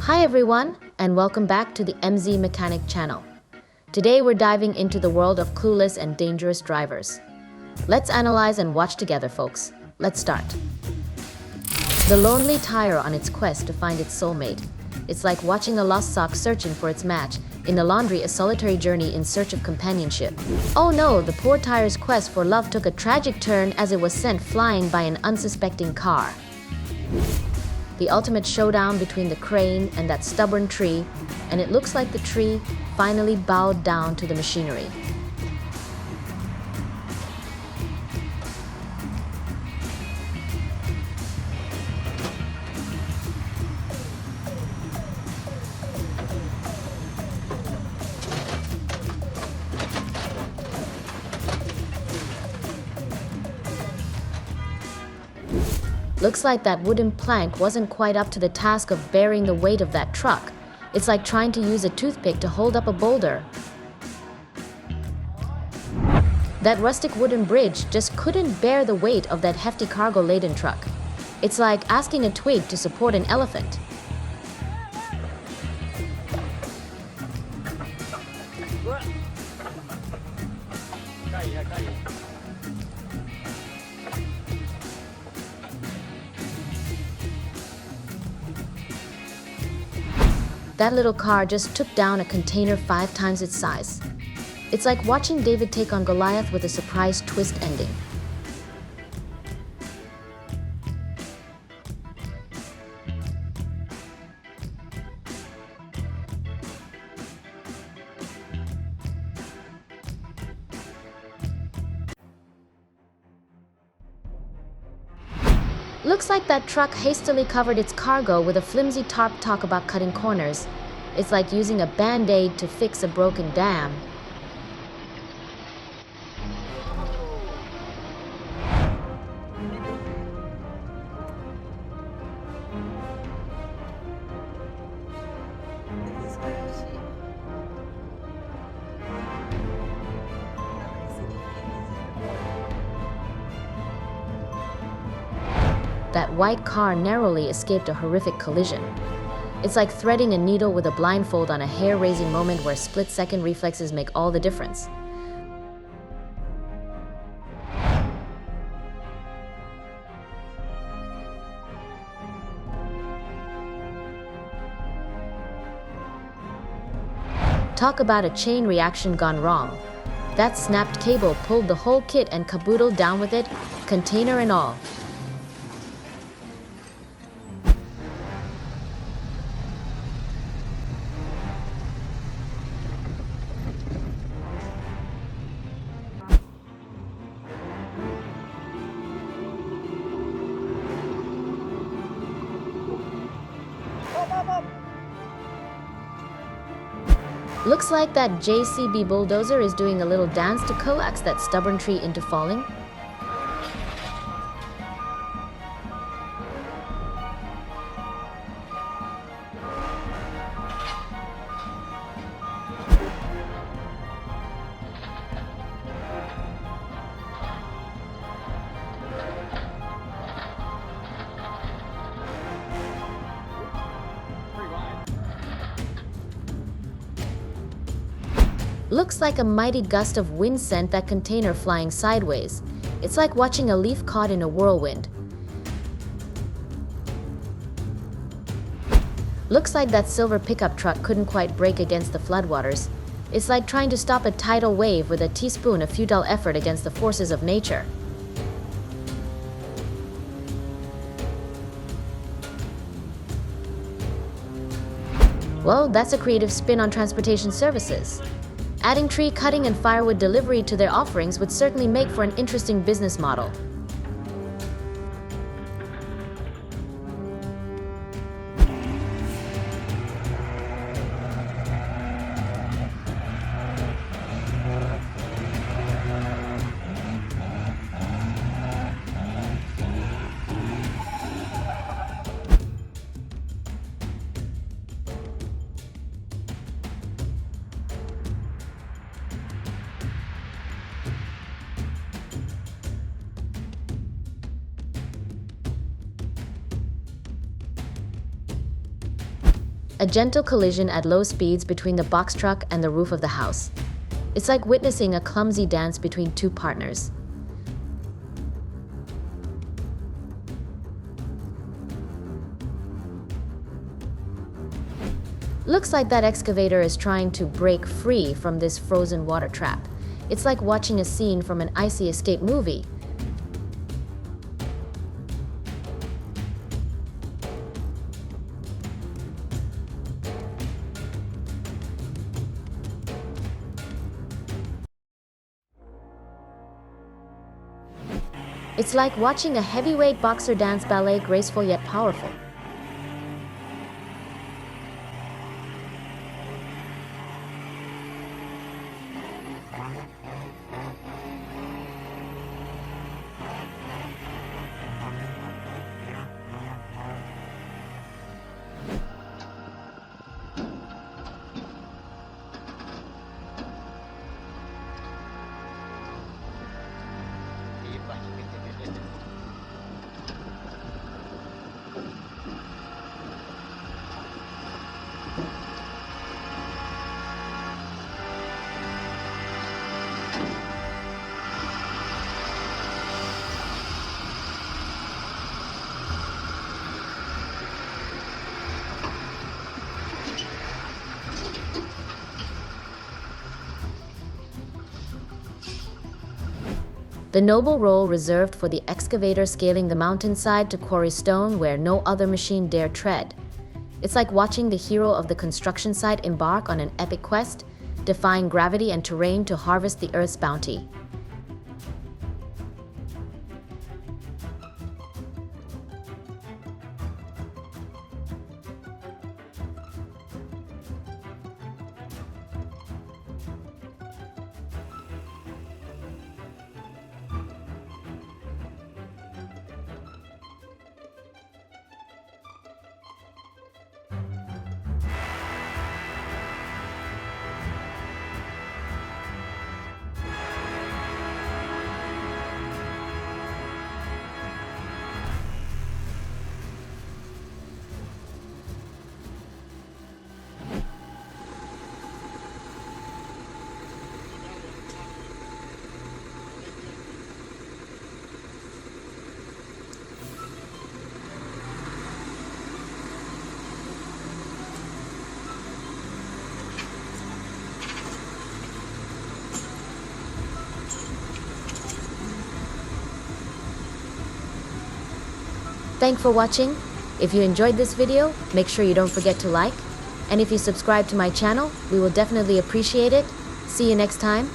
Hi everyone, and welcome back to the MZ Mechanic channel. Today we're diving into the world of clueless and dangerous drivers. Let's analyze and watch together, folks. Let's start. The lonely tire on its quest to find its soulmate. It's like watching a lost sock searching for its match. In the laundry, a solitary journey in search of companionship. Oh no, the poor tire's quest for love took a tragic turn as it was sent flying by an unsuspecting car. The ultimate showdown between the crane and that stubborn tree, and it looks like the tree finally bowed down to the machinery. Looks like that wooden plank wasn't quite up to the task of bearing the weight of that truck. It's like trying to use a toothpick to hold up a boulder. That rustic wooden bridge just couldn't bear the weight of that hefty cargo-laden truck. It's like asking a twig to support an elephant. That little car just took down a container 5 times its size. It's like watching David take on Goliath with a surprise twist ending. Looks like that truck hastily covered its cargo with a flimsy tarp. Talk about cutting corners. It's like using a band-aid to fix a broken dam. That white car narrowly escaped a horrific collision. It's like threading a needle with a blindfold on a hair-raising moment where split-second reflexes make all the difference. Talk about a chain reaction gone wrong. That snapped cable pulled the whole kit and caboodle down with it, container and all. Looks like that JCB bulldozer is doing a little dance to coax that stubborn tree into falling. Looks like a mighty gust of wind sent that container flying sideways. It's like watching a leaf caught in a whirlwind. Looks like that silver pickup truck couldn't quite brake against the floodwaters. It's like trying to stop a tidal wave with a teaspoon of futile effort against the forces of nature. Well, that's a creative spin on transportation services. Adding tree cutting and firewood delivery to their offerings would certainly make for an interesting business model. A gentle collision at low speeds between the box truck and the roof of the house. It's like witnessing a clumsy dance between two partners. Looks like that excavator is trying to break free from this frozen water trap. It's like watching a scene from an icy escape movie. It's like watching a heavyweight boxer dance ballet, graceful yet powerful. The noble role reserved for the excavator scaling the mountainside to quarry stone where no other machine dare tread. It's like watching the hero of the construction site embark on an epic quest, defying gravity and terrain to harvest the Earth's bounty. Thanks for watching. If you enjoyed this video, make sure you don't forget to like. And if you subscribe to my channel, we will definitely appreciate it. See you next time.